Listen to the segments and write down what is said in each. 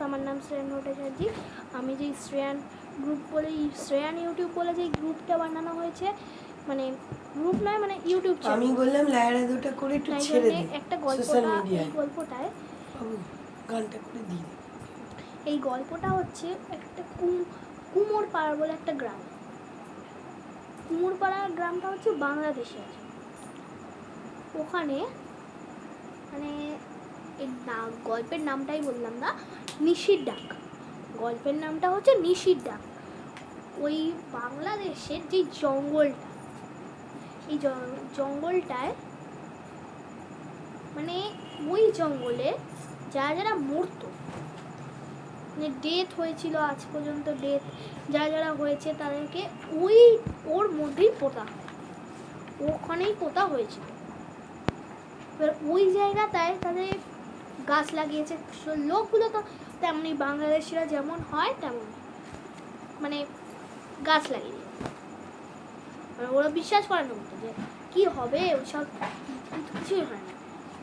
আমার নাম শ্রেয়ান ভট্টাচার্য। আমি যে শ্রেয়ান গ্রুপ বলে শ্রেয়ান ইউটিউব বলে যে গ্রুপটা বানানো হয়েছে, মানে গ্রুপ নয়, মানে ইউটিউব চ্যানেল। আমি বললাম লায়রা দুটো করে একটু ছেড়ে দে একটা সোশ্যাল গল্পটা, মিডিয়ায়। এই গল্পটায় গানটা করে দিই। এই গল্পটা হচ্ছে একটা কুমোরপাড়া বলে একটা গ্রাম। কুমোরপাড়া গ্রামটা হচ্ছে বাংলাদেশে আছে। ওখানে মানে এই গল্পের নামটাই বললাম না, নিশির ডাক। গল্পের নামটা হচ্ছে নিশির ডাক। ওই বাংলাদেশের যে জঙ্গলটা, এই জঙ্গলটায় মানে ওই জঙ্গলে যারা যারা মরতো, মানে ডেথ হয়েছিল আজ পর্যন্ত, ডেথ যারা যারা হয়েছে তাদেরকে ওর মধ্যেই পোতা হয়, ওখানেই পোতা হয়েছিল। এবার ওই জায়গাটায় তাদের গাছ লাগিয়েছে। লোকগুলো তো তেমনি বাংলাদেশিরা যেমন হয় তেমন, মানে গাছ লাগিয়ে মানে ওরা বিশ্বাস করে না যে কী হবে, ওইসব কিছুই হয় না,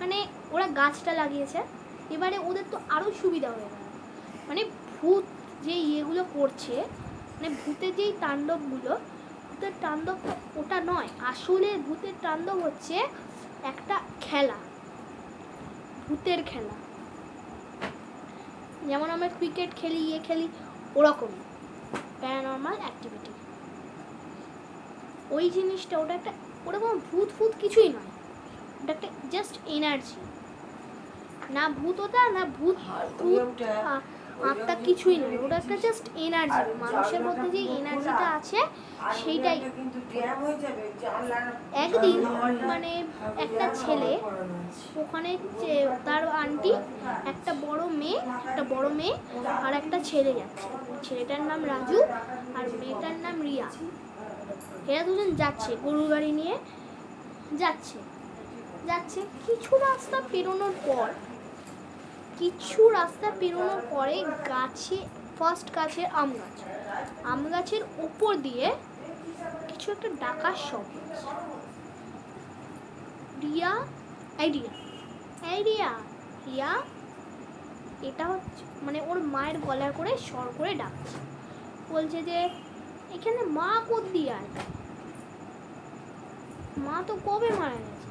মানে ওরা গাছটা লাগিয়েছে। এবারে ওদের তো আরও সুবিধা হয়ে গেল, মানে ভূত যে ইয়েগুলো করছে, মানে ভূতের যেই তাণ্ডবগুলো, ভূতের তাণ্ডব ওটা নয়, আসলে ভূতের তাণ্ডব হচ্ছে একটা খেলা, ভূতের খেলা। যেমন আমরা ক্রিকেট খেলি, খেলি, ওরকম প্যারানর্মাল অ্যাক্টিভিটি। ওই জিনিসটা ওটা একটা, ওটা কোনো ভূত কিছুই নয়, ওটা একটা জাস্ট এনার্জি। না ভূত ওটা, না ভূত আত্মা কিছুই নয়, ওটা একটা জাস্ট এনার্জি। মানুষের মধ্যে যে এনার্জিটা আছে সেইটাই। একদিন মানে একটা ছেলে ওখানে, তার আন্টি, একটা বড় মেয়ে আর একটা ছেলে যাচ্ছে। ছেলেটার নাম রাজু আর মেয়েটার নাম রিয়া। এরা দুজন যাচ্ছে, গরুর গাড়ি নিয়ে যাচ্ছে। কিছু রাস্তা পেরোনোর পরে গাছে, ফার্স্ট গাছে আম গাছের উপর দিয়ে কিছু একটা ডাকার শব্দ। রিয়া, এটা হচ্ছে মানে ওর মায়ের গলা করে স্বর করে ডাকছে, বলছে যে এখানে মা কোত্থেকে আসবে, মা তো কবে মারা গেছে।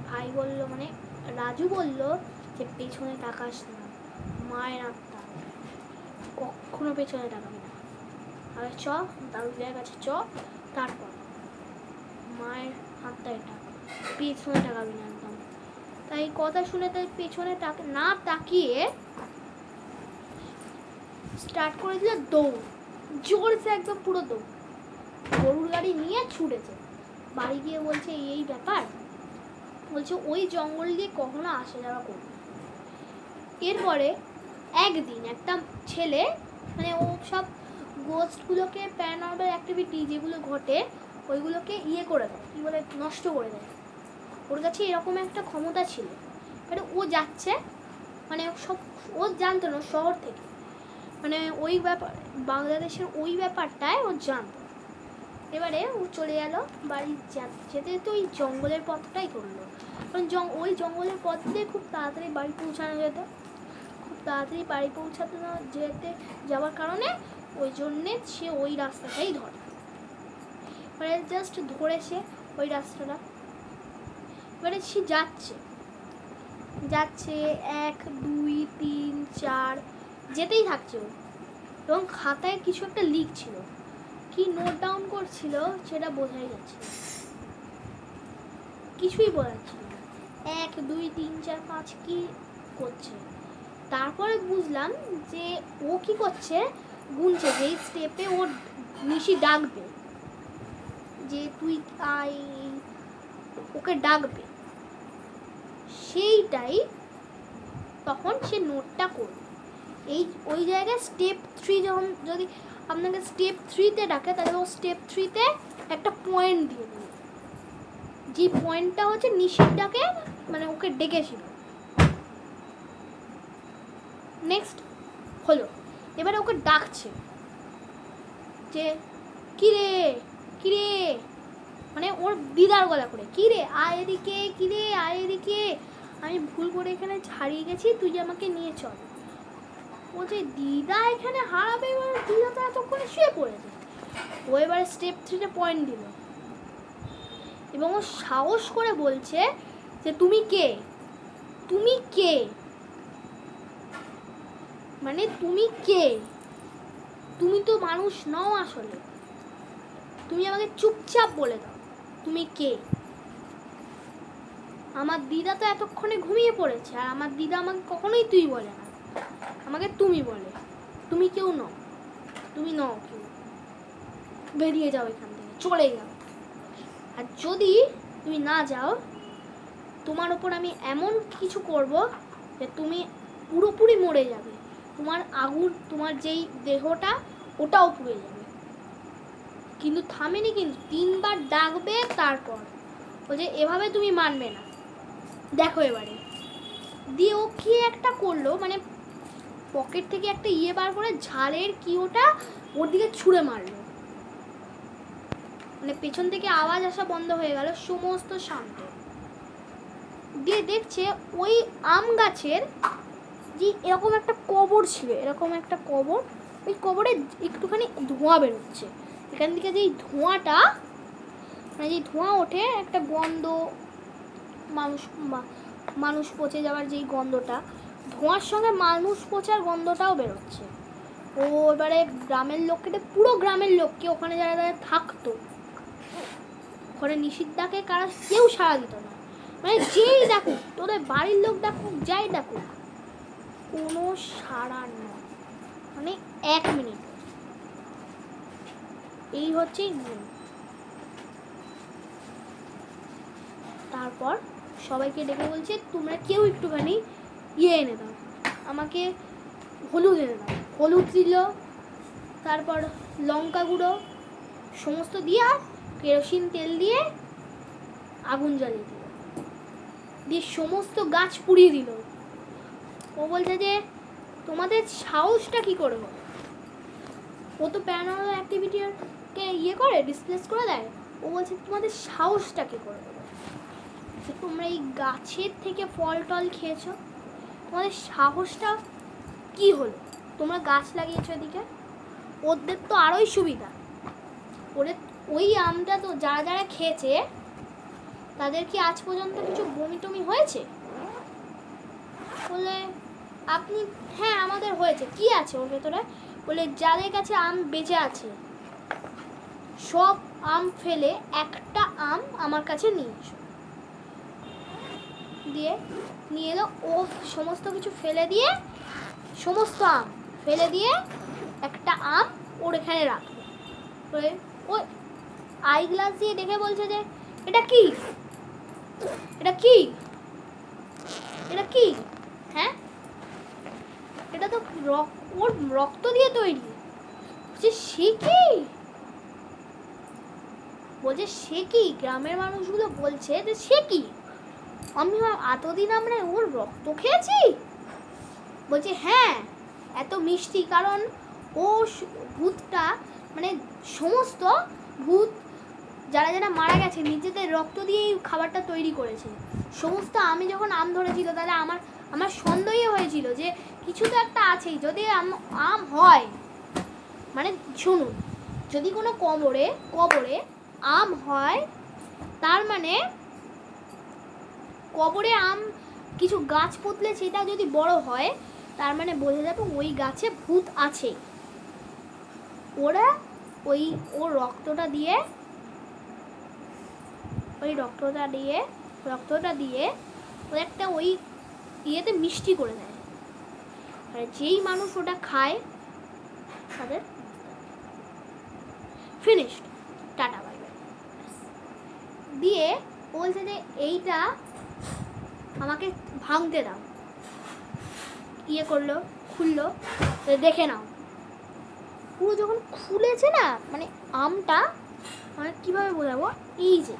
ভাই বলল, মানে রাজু বলল যে পেছনে তাকাস না, মায়ের আত্মা, কখনো পেছনে তাকাবি না। আর দারুলিয়ার কাছে তারপর মায়ের আত্মায় পেছনে তাকাবি না একদম। তাই কথা শুনে তাই পেছনে না তাকিয়ে স্টার্ট করে দিল দৌড়, জোরসে একদম পুরো দৌড়। গরুর গাড়ি নিয়ে ছুটেছে। বাড়ি গিয়ে বলছে এই ব্যাপার, বলছে ওই জঙ্গল দিয়ে কখনো আসা যাওয়া করবে। এরপরে একদিন একটা ছেলে, মানে ও সব গোস্টগুলোকে, প্যারানর্মাল অ্যাক্টিভিটি যেগুলো ঘটে ওইগুলোকে করে দেয়, কী বলে, নষ্ট করে দেয়। ওর কাছে এরকম একটা ক্ষমতা ছিল। মানে ও যাচ্ছে, মানে সব ও জানতো না শহর থেকে, মানে ওই ব্যাপার, বাংলাদেশের ওই ব্যাপারটায় ও জানতো। এবারে ও চলে গেল বাড়ি, যেতে যেতে ওই জঙ্গলের পথটাই করলো। কারণ ওই জঙ্গলের পথ দিয়ে খুব তাড়াতাড়ি বাড়ি পৌঁছানো যেত। খুব তাড়াতাড়ি বাড়ি পৌঁছাতে যাওয়ার কারণে ওই জন্যে সে ওই রাস্তাটাই ধরে, মানে জাস্ট ধরেছে ওই রাস্তাটা। এবারে সে যাচ্ছে 1 2 3 4 যেতেই থাকছে ও, এবং খাতায় কিছু একটা লিখছিল, কি নোট ডাউন করছিল সেটা বোঝাই যাচ্ছে, কিছুই বোঝা যাচ্ছে না। 1 2 3 4 5 কি করছে। তারপরে বুঝলাম যে ও কি করছে, গুনছে, যেই স্টেপে ওর নিশি ডাকবে, যে তুই আয়, ওকে ডাকবে, সেইটাই তখন সে নোটটা করবে। ওই জায়গায় স্টেপ 3, যখন যদি আপনাকে স্টেপ 3-তে ডাকে, তাহলে ও স্টেপ 3-তে একটা পয়েন্ট দিয়ে দেবে, যে পয়েন্টটা হচ্ছে নিশির ডাকে, মানে ওকে ডেকেছিল। নেক্সট হলো, এবারে ওকে ডাকছে যে কিরে, মানে ওর দিদার গলা করে, কিরে আয় এদিকে, কিরে আয় এদিকে। আমি ভুল করে এখানে হারিয়ে গেছি, তুই আমাকে নিয়ে চল। বলছে দিদা এখানে হারাবে, এবার দিদা তো এতক্ষণে শুয়ে পড়েছে। ও এবারে স্টেপ 3-তে পয়েন্ট দিল এবং ও সাহস করে বলছে যে তুমি কে, তুমি কে, মানে তুমি কে, তুমি তো মানুষ নও আসলে, তুমি আমাকে চুপচাপ বলে দাও তুমি কে। আমার দিদা তো এতক্ষণে ঘুমিয়ে পড়েছে, আর আমার দিদা আমাকে কখনোই তুই বলে না, আমাকে তুমি বলে। তুমি কেউ নও, তুমি নও কেউ, বেরিয়ে যাও এখান থেকে, চলে যাও। আর যদি তুমি না যাও, তোমার ওপর আমি এমন কিছু করব যে তুমি পুরোপুরি মরে যাবে, তোমার আগুন, তোমার যেই দেহটা ওটাও পুড়ে যাবে। কিন্তু থামেনি, কিন্তু 3বার ডাকবে, তারপর বলছে এভাবে তুমি মানবে না, দেখো এবারে। দিয়ে ও কি একটা করলো, মানে পকেট থেকে একটা বার করে ঝালের কি ওটা ওর দিকে ছুঁড়ে মারলো, মানে পেছন থেকে আওয়াজ আসা বন্ধ হয়ে গেল, সমস্ত শান্ত। দিয়ে দেখছে ওই আম গাছের যে এরকম একটা কবর ছিল, এরকম একটা কবর, ওই কবরে একটুখানি ধোঁয়া বেরোচ্ছে। এখান থেকে যেই ধোঁয়াটা, মানে যেই ধোঁয়া ওঠে, একটা গন্ধ, মানুষ পচে যাওয়ার যেই গন্ধটা, ধোঁয়ার সঙ্গে মানুষ পচার গন্ধটাও বেরোচ্ছে। ও এবারে গ্রামের লোককে, পুরো গ্রামের লোককে, ওখানে যারা যারা থাকতো, ওখানে নিষিদ্ধাকে কারা কেউ সাড়া দিত না, মানে যেই ডাকুক, তোদের বাড়ির লোক ডাকুক, যাই ডাকুক, কোনো সাড়া নয়, মানে 1 মিনিট। এই হচ্ছে নিয়ম। তারপর সবাইকে ডেকে বলছে তোমরা কেউ একটুখানি এনে দাও, আমাকে হলুদ এনে দাও। হলুদ দিল, তারপর লঙ্কা গুঁড়ো সমস্ত দিয়ে, কেরোসিন তেল দিয়ে আগুন জ্বালিয়ে দিল, দিয়ে সমস্ত গাছ পুড়িয়ে দিল। ও বলছে যে তোমাদের সাহসটা কি করে হলো? ও তো প্যারানর্মাল অ্যাক্টিভিটিকে করে ডিসপ্লেস করে দেয়। ও বলছে তোমাদের সাহসটা কি করে হলো? তোমরা এই গাছের থেকে ফল টল খেয়েছো, তোমাদের সাহসটা কি হলো? তোমরা গাছ লাগিয়েছো এদিকে, ওদের তো আরোই সুবিধা, ওদের ওই আমটা তো যারা যারা খেয়েছে তাদের কি আজ পর্যন্ত কিছু বমি টমি হয়েছে? বলে আপনি, হ্যাঁ আমাদের হয়েছে। কি আছে ওর ভেতরে? বলে যাদের কাছে আম বেঁচে আছে সব আম ফেলে একটা আম আমার কাছে নিয়ে এসো। দিয়ে নিয়ে এলো, ও সমস্ত কিছু ফেলে দিয়ে, সমস্ত আম ফেলে দিয়ে একটা আম ওর এখানে রাখলো। ওই আই গ্লাস দিয়ে দেখে বলছে যে এটা কি, এটা কি, এটা কি? হ্যাঁ, এটা তো ওর রক্ত দিয়ে তৈরি। বলছে সে কি? বলছে সে কি? গ্রামের মানুষগুলো বলছে যে সে কি, আমি এতদিন আমরা ওর রক্ত খেয়েছি। বলছে হ্যাঁ, এত মিষ্টি, কারণ ও ভূতটা, মানে সমস্ত ভূত যারা যারা মারা গেছে নিজেদের রক্ত দিয়েই খাবারটা তৈরি করেছে। সমস্ত আমি যখন আম ধরেছিল তাহলে আমার সন্দেহ হয়েছিল যে কিছু তো একটা আছেই। যদি আম হয়, মানে শুনুন, যদি কোনো কবরে আম হয়, তার মানে কবরে আম কিছু গাছ পুঁতলে সেটা যদি বড় হয়, তার মানে বোঝা যাবে ওই গাছে ভূত আছে। ওরা ওর রক্তটা দিয়ে ও একটা ওই ইয়েতে মিষ্টি করে দেয়, আর যেই মানুষ ওটা খায় তাদের ফিনিশড, টাটা বাই বাই। দিয়ে বলছে যে এইটা আমাকে ভাঙতে দাও। করলো, খুললো, দেখে নাও। পুরো যখন খুলেছে না, মানে আমটা, মানে কীভাবে বোঝাবো, এই যে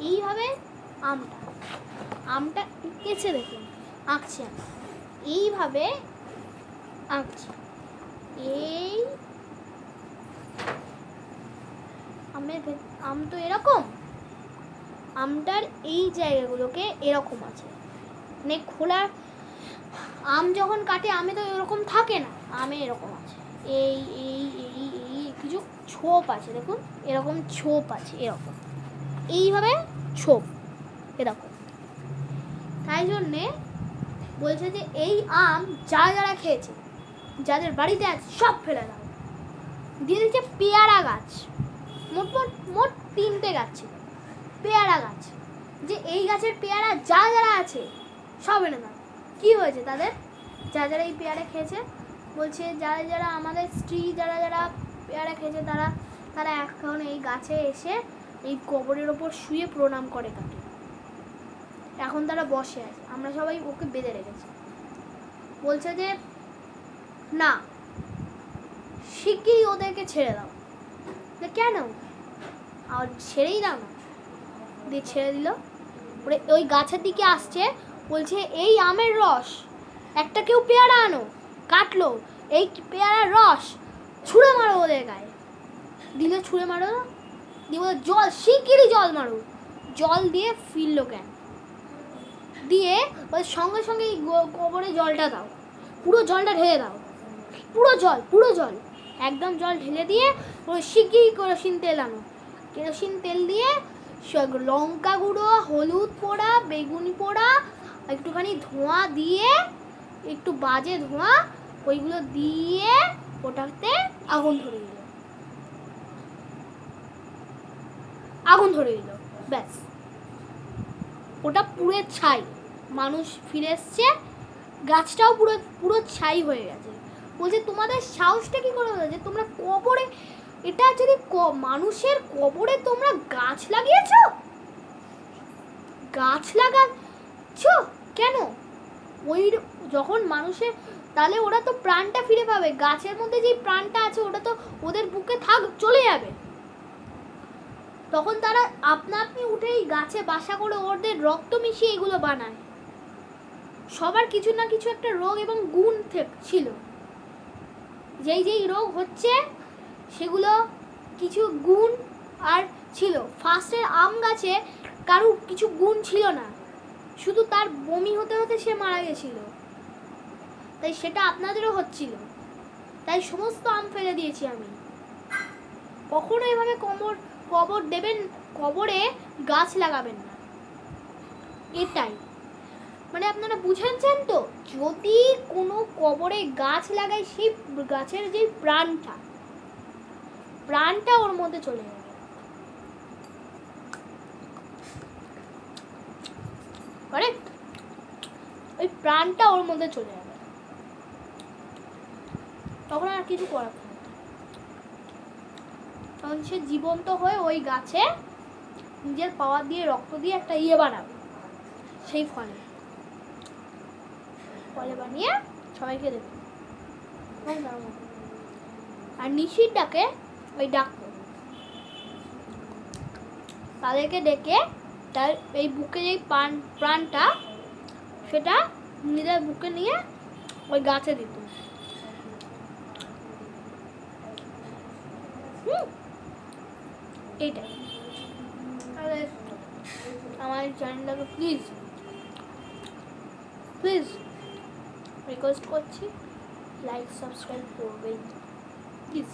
এইভাবে আমটা এঁকেছে, দেখুন আঁকছে, এইভাবে আঁকছে। এই আম তো এরকম, আমটার এই জায়গাগুলোকে এরকম আছে, মানে খোলা আম যখন কাটে আমে তো এরকম থাকে না, আমে এরকম আছে, এই এই এই এই কিছু ছোপ আছে, দেখুন এরকম ছোপ আছে, এরকম এইভাবে ছোপ এরকম। তাই জন্যে বলছে যে এই আম যারা যারা খেয়েছে, যাদের বাড়িতে আছে সব ফেলে দাও। দিয়ে দিচ্ছে পেয়ারা গাছ, মোট মোট মোট 3টে গাছ ছিল পেয়ারা গাছ, যে এই গাছের পেয়ারা যারা যারা আছে সব এনে দাও। কী হয়েছে তাদের, যারা যারা এই পেয়ারা খেয়েছে, বলছে যারা যারা আমাদের স্ত্রী যারা যারা পেয়ারা খেয়েছে তারা তারা এখন এই গাছে এসে এই কবরের ওপর শুয়ে প্রণাম করে তাকে। এখন তারা বসে আছে, আমরা সবাই ওকে বেঁধে রেখেছি। বলছে যে না, শিগগিরই ওদেরকে ছেড়ে দাও। কেন, আর ছেড়েই দাও না। দিয়ে ছেড়ে দিল। ওরে ওই গাছের দিকে আসছে, বলছে এই আমের রস, একটা কেউ পেয়ারা আনো, কাটলো, এই পেয়ারার রস ছুঁড়ে মারো ওদের গায়ে। দিল ছুঁড়ে মারো, দিয়ে বলে জল, শিগগিরই জল মারো। জল দিয়ে ফিরল জ্ঞান, দিয়ে ওই সঙ্গে সঙ্গে এই কবরে জলটা দাও, পুরো জলটা ঢেলে দাও, পুরো জল একদম জল ঢেলে দিয়ে ওই শিগগিরই কেরোসিন তেল আনো। কেরোসিন তেল দিয়ে লঙ্কা গুঁড়ো, হলুদ পোড়া, বেগুনি পোড়া, একটুখানি ধোঁয়া দিয়ে, একটু বাজে ধোঁয়া, ওইগুলো দিয়ে ওটাতে আগুন ধরে দিল, ব্যাস ওটা পুরো ছাই। মানুষ ফিরে এসছে, গাছটাও পুরো ছাই হয়ে গেছে। বলছে তোমাদের সাহসটা কি করে হয়েছে, তোমরা কবরে, এটা যদি মানুষের কবরে তোমরা গাছ লাগিয়েছো, গাছ লাগাচ্ছ কেন? ওই যখন মানুষের, তাহলে ওরা তো প্রাণটা ফিরে পাবে, গাছের মধ্যে যে প্রাণটা আছে ওটা তো ওদের বুকে চলে যাবে। তখন তারা আপনা আপনি উঠেই গাছে বাসা করে ওদের রক্ত মিশিয়ে এগুলো বানায়। সবার কিছু না কিছু একটা রোগ এবং গুণ ছিল, যেই রোগ হচ্ছে সেগুলো কিছু গুণ আর ছিল। ফার্স্টের আম গাছে কারুর কিছু গুণ ছিল না, শুধু তার বমি হতে হতে সে মারা গেছিল, তাই সেটা আপনাদেরও হচ্ছিল, তাই সমস্ত আম ফেলে দিয়েছি আমি। কখনো এভাবে কবর দেবেন, কবরে গাছ লাগাবেন না, এটাই মানে আপনারা বুঝেছেন তো। যদি কোনো কবরে গাছ লাগায়, সেই গাছের যে প্রাণটা ওর মধ্যে চলে যাবে। কারেক্ট, ওই প্রাণটা ওর মধ্যে চলে যাবে, তখন আর কিছু করার থাকে না। তখন সে জীবন্ত হয়ে ওই গাছে নিজের পাওয়ার দিয়ে, রক্ত দিয়ে একটা বানাবে, সেই ফলে বানিয়ে সবাইকে দেবে। আর নিশিরটাকে ওই ডাকতো, তাদেরকে ডেকে তার এই বুকে যে প্রাণটা, সেটা নিজের বুকে নিয়ে ওই গাছে দিত। এইটাই। তাহলে আমার চ্যানেলটাকে প্লিজ রিকোয়েস্ট করছি, লাইক সাবস্ক্রাইব করবেন প্লিজ।